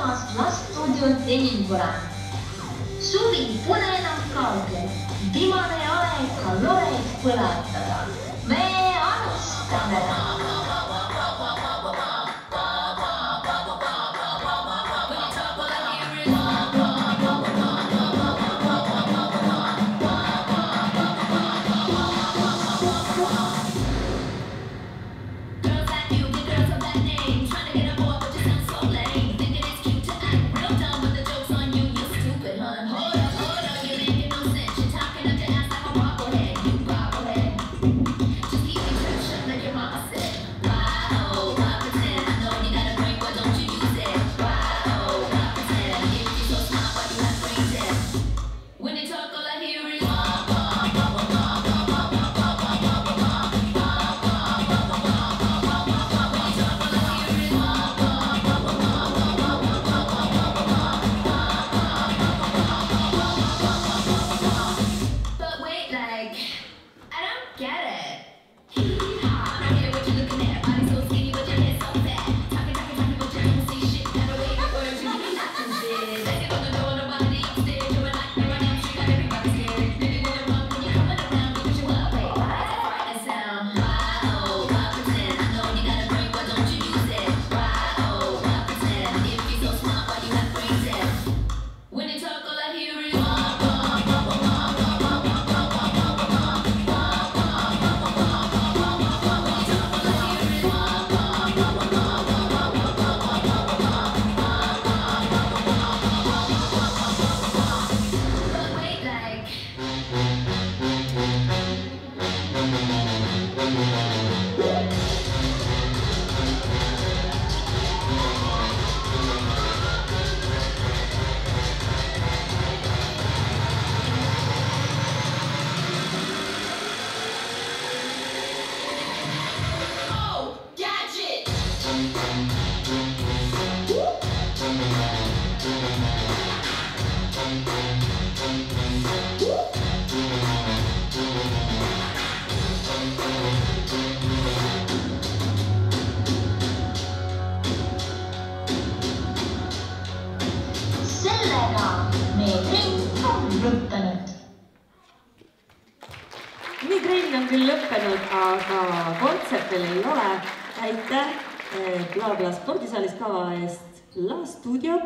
taas Laststuudio teeningule. Suvi pole enam kaugel, viimane aeg kaloreid põletada. Me alustame! Nii trenn on küll lõppenud, aga kontsert veel ei ole. Aitäh Bla Bla spordisaalis kava eest Laststuudio.